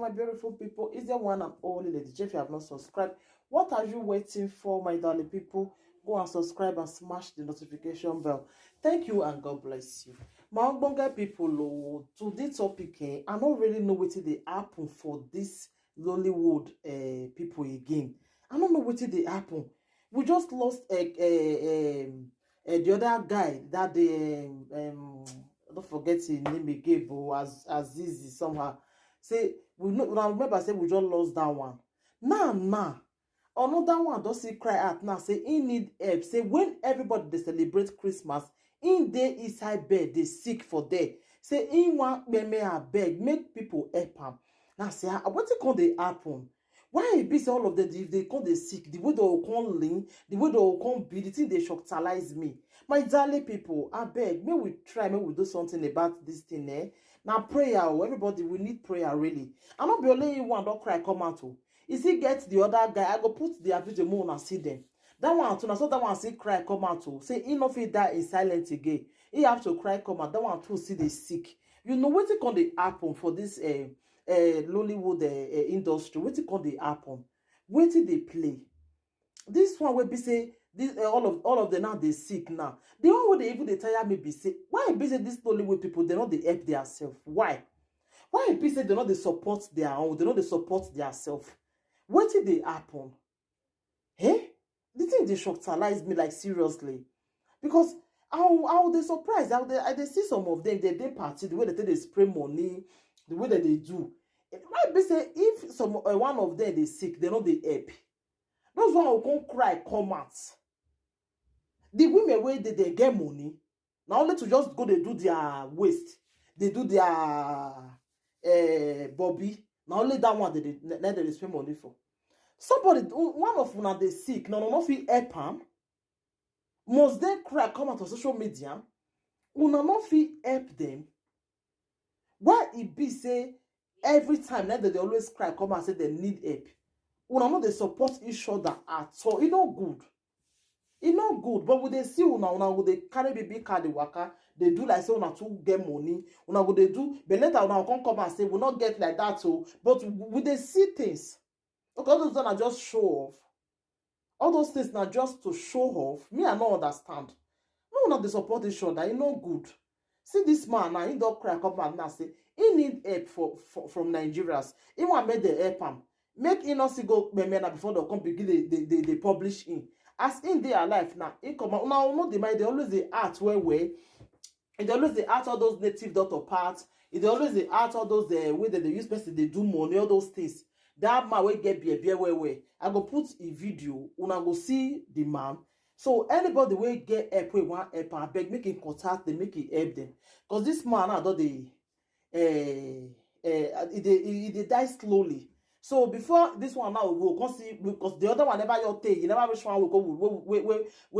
my beautiful people. Is there one and only Lady J? If you have not subscribed, what are you waiting for, my darling people? Go and subscribe and smash the notification bell. Thank you and God bless you. My ogbonge people, to this topic, I don't really know what they happen for this Lollywood people again. I don't know what they happen. We just lost the other guy that I don't forget his name again, but as Azizi somehow say we know. I remember say we just lost that one. Now another one don see cry out now say he need help. Say when everybody dey celebrate Christmas, in dey inside bed dey sick for there. Say he want me abeg make people help am. Now say wetin come dey happen? Why e be say all of them if they come dey sick, the way they go come lean, the way they go come be, the thing dey shocktalize me. My darling people, abeg make we try, make we do something about this thing. Now prayer, everybody we need prayer really. I no be only one don cry come out. Is he get the other guy? I go put the video more and see them. That one too, na so that one see cry come out. Say he no fit die in silence again. He have to cry come out. That one too see they sick. You know wetin come dey happen for this Lollywood industry? Wetin come dey happen? Wetin dey play? This one will be say this all of them now they sick now. The one wey they even dey tire me be say why e be say this Lollywood people they not they help themselves? Why e be say they not they support their own? They not they support themselves? Wetin dey happen? Hey, the thing dey shocktalize me like seriously, because how they surprise? How they see some of them they party the way they spray money, the way that they do. It might be say if some one of them they sick, they know they help. Those one will come cry, come out. The women where they get money, now only to just go they do their waist, they do their bobby. Now only that one they spend money for. Somebody, one of them they sick, no fit help am. Must they cry, come out on social media? Una no fit help them. Why it be say every time now that they always cry, come and say they need help? Una no they support each other at all. It no good. It no good. But when they see una would they carry baby car the waka, they do like say una to get money. Una would they do, but later una come and say we not get like that. So, but would they see things? Okay, all those are just show off. All those things are just to show off. Me, I don't understand. No, not the support each other. It no good. See this man now, he don't cry come and now say he need help from Nigerians. He want make the help him. Make him not see go memena before they come begin they publish him. As in their life now, he come out now. No, they always the art where and they always the art all those native daughter parts. They always the art all those way that they use person they do money all those things. That man will get beer where I go put a video. Una go see the man. So anybody will get help, we want help, I beg make him contact them, make it help them. Because this man now they die slowly. So before this one now we will see, because the other one never your take, you never which one will go we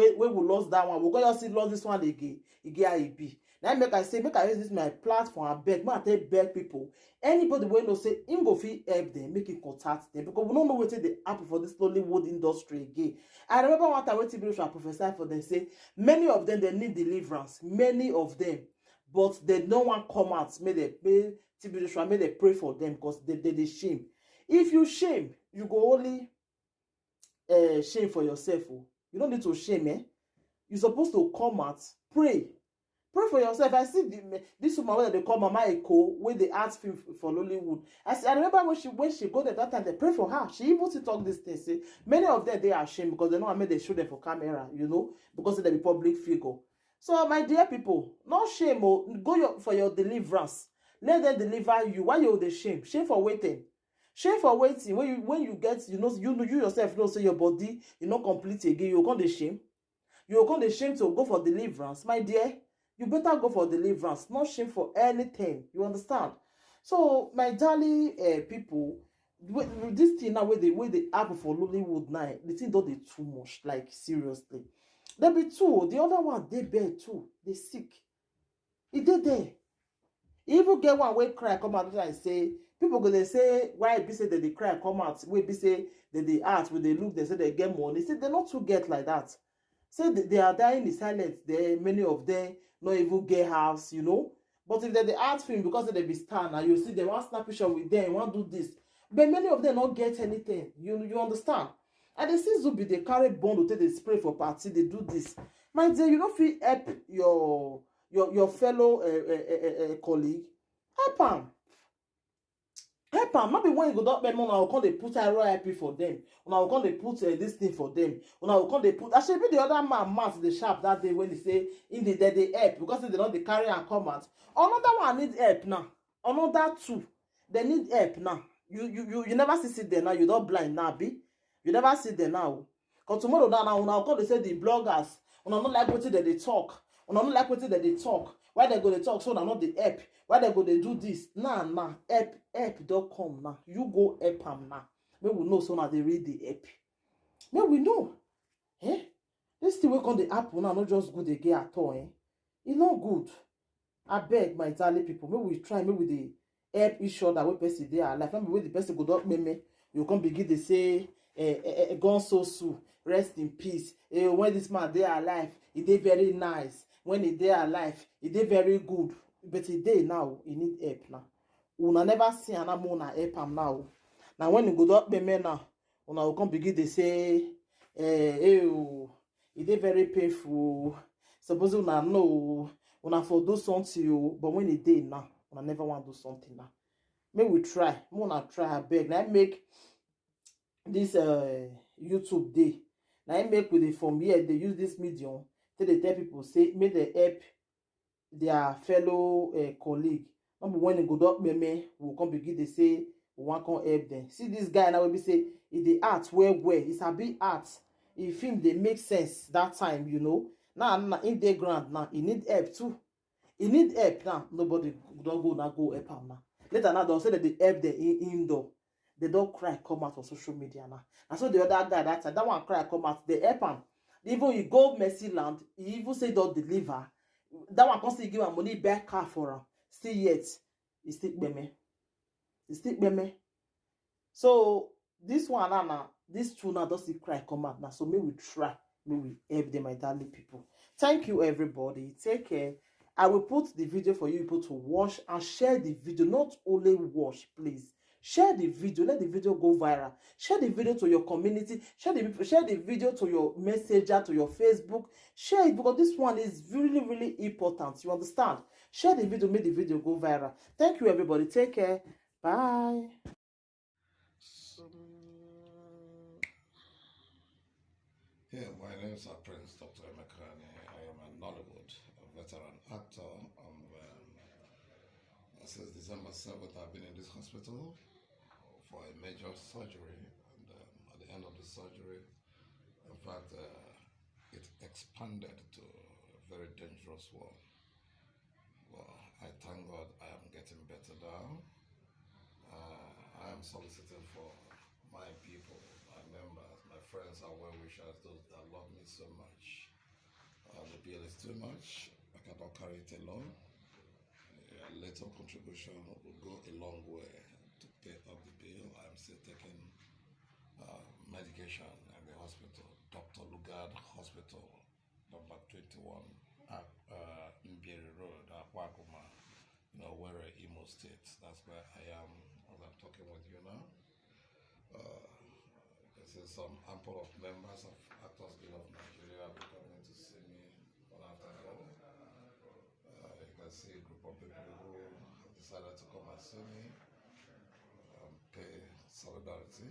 lost that one. We'll go just see lost this one again. It now make I say, make I use this my platform. I beg, make I tell beg people. Anybody will know say him go fit help them, make it contact them, because we don't know what they happen for this Lollywood industry again. I remember one time when TV show prophesy for them, say many of them they need deliverance, many of them, but they no one come out. May they pay TV show, may they pray for them because they shame. If you shame, you go only shame for yourself. Oh. You don't need to shame. You're supposed to come out, pray. Pray for yourself. I see this woman where they call Mama Echo, where they ask him for Lollywood. I remember when she go there that time, they pray for her. She even to talk this thing. Say many of them they are ashamed because they know I made they show them for camera, you know, because they be public figure. So my dear people, no shame. Oh, go for your deliverance. Let them deliver you. Why you the shame? Shame for waiting. Shame for waiting. When you get, you yourself know say your body you not complete again. You can't the shame. You can't the shame to go for deliverance, my dear. You better go for deliverance, not shame for anything. You understand? So, my darling people, this thing now where they happen for Lollywood now, the thing don't they too much, like seriously. There be two, the other one they bad too, they sick. It did there. Even get one way cry come out and say people go they say why be say that they cry come out, we be say that they ask when they look they say they get money. Say they not to get like that. Say they are dying in silence. There many of them not even get house, you know. But if they add film because they be star now, you see they want snap picture with them, want do this. But many of them not get anything. You understand? And they see Zubi, they carry bond, they spray for party, they do this. My dear, you don't feel help your fellow colleague. Help am. Help am. Not be when you go down payment, una go come dey put RIP for them. Una go come dey put this thing for them. Una go come dey put. I should be the other man mouth dey sharp that day when he say in the day they help because they not dey carry and come out. Another one need help now. Another two, they need help now. You never see there now. You don't blind now, be. You never see there now. Cause tomorrow now una come dey say the bloggers. Una not like wetin they talk. Una not like wetin they talk. Why they go dey talk so una not dey help? Why they go dey do this? Nah, help don't come now. You go help am now. Make we know so now they read the help. Make we know. Eh? This thing wey come dey happen now not just good again at all. Eh? It's not good. I beg my darling people, make we try, make we dey help each other wey person dey alive. Not be wey the person go don me. You come begin dey say gone so rest in peace. When this man dey alive, he dey very nice. When he dey alive, he dey very good. But he dey now, he need help now. Una never see another una help am now. Now when he go don me now, una go come begin dey say he dey very painful. Suppose una know, una for do something, but when he dey now, una never want to do something now. Make we try, make una try, abeg. Now make this YouTube day. Now make with it from here. They use this medium till they tell people say make they help their fellow colleague. Not be when they go up me will come begin they say we want come help them. See this guy now will be say if the art well, it's a big art. If film they make sense that time, you know. Now in the ground now, he need help too. He need help now. Nobody don't go now go help him now. Later now they'll say that they help the indoor. They don't cry come out on social media now. And so the other guy that time, that one cry come out, they help him. Even he go Mercy Land, he even say don't deliver. That one constantly give him money back car for him. Still yet, he still beme. He still beme. So this one now, this two now don't see cry come out now. So may we try, may we help them, my darling people. Thank you everybody. Take care. I will put the video for you people to watch and share the video. Not only watch, please. Share the video. Let the video go viral. Share the video to your community. Share the video to your messenger, to your Facebook. Share it because this one is really, really important. You understand? Share the video. Make the video go viral. Thank you, everybody. Take care. Bye. Yeah, my name is Prince Dr. Emekani. I am a Nollywood veteran actor. Since December 7th, I've been in this hospital for a major surgery. And at the end of the surgery, in fact, it expanded to a very dangerous one. Well, I thank God I am getting better now. I am soliciting for my people, my members, my friends, and well-wishers, those that love me so much. The bill is too much. I cannot carry it alone. A little contribution will go a long way to pay up the bill. I'm still taking medication at the hospital, Dr. Lugard Hospital, number 21, Mbiri Road, Akwakuma, Where Imo State. That's where I am as I'm talking with you now. This is some ample of members of Actors Guild of Nigeria coming to see me one after the other. You can see a group of people who have decided to come and see me, pay solidarity,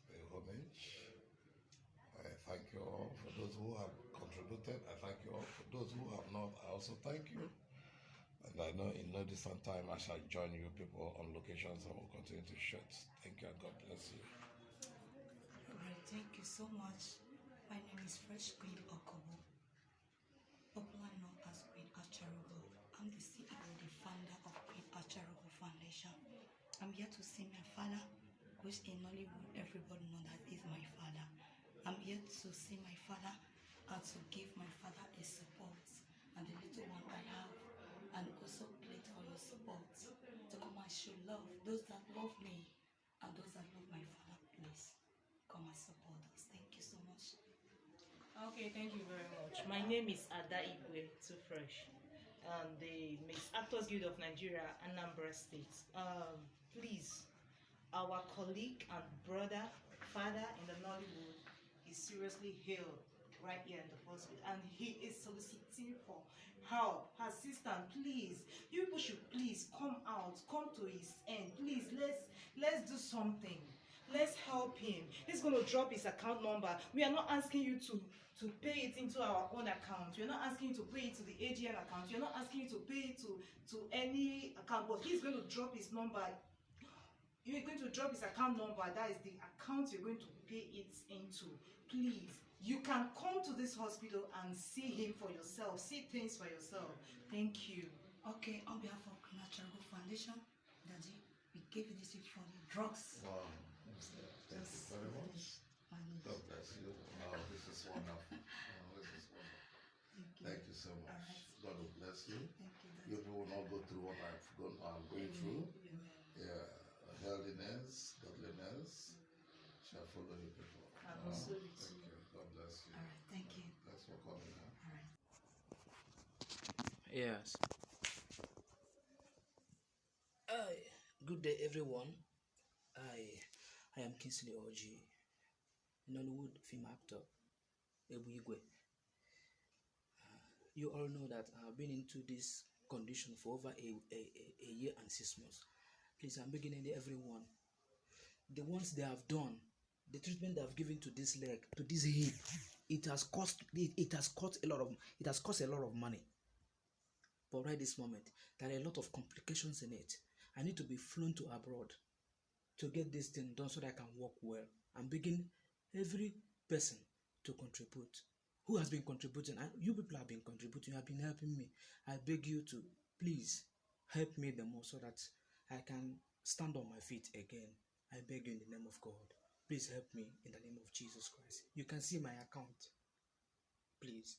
pay homage. I thank you all for those who have contributed. I thank you all for those who have not. I also thank you. And I know in no distant time I shall join you people on locations and will continue to shoot. Thank you and God bless you. Alright, thank you so much. My name is Fresh Queen Okobo, popularly known as Queen Acharugo. I'm the CEO, the founder of Queen Acharugo Foundation. I'm here to see my father, which in Nollywood everybody knows that is my father. I'm here to see my father and to give my father a support and the little one I have, and also plead for your support to come and show love. Those that love me and those that love my father, please come and support us. Thank you so much. Okay, thank you very much. My name is Ada Igwe, Too Fresh. the Miss Actors Guild of Nigeria, Anambra State. Please, our colleague and brother, father in the Nollywood is seriously ill right here in the hospital, and he is soliciting for help, assistance. Please, you people should please come out, come to his end. Please, let's do something. Let's help him. He's going to drop his account number. We are not asking you to pay it into our own account. We're not asking you to pay it to the AGN account. We're not asking you to pay it to any account, but he's going to drop his number. You're going to drop his account number. That is the account you're going to pay it into. Please, you can come to this hospital and see him for yourself. See things for yourself. Thank you. Okay, on behalf of Queen Acharugo Foundation, Daddy, we gave you this for the drugs. Wow. Thank you very much. God bless you. Wow, this is wonderful. This is wonderful. Thank you so much. Right. God will bless you. Thank you, You Daddy. will not go through what I'm going through. Yeah, healthiness, godliness shall follow you people. And also with Thank you. God bless you. All right, thank you. Thanks for coming. All right. Yes. Good day, everyone. I am Kingsley Oji, Nollywood film actor, Ebu Igwe. You all know that I've been into this condition for over a year and 6 months. Please, I'm beginning everyone. The ones they have done, the treatment they have given to this leg, to this hip, it has cost a lot of money. But right this moment, there are a lot of complications in it. I need to be flown to abroad to get this thing done so that I can work well. I'm begging every person to contribute. Who has been contributing? And you people have been contributing. You have been helping me. I beg you to please help me the more so that I can stand on my feet again. I beg you in the name of God. Please help me in the name of Jesus Christ. You can see my account. Please.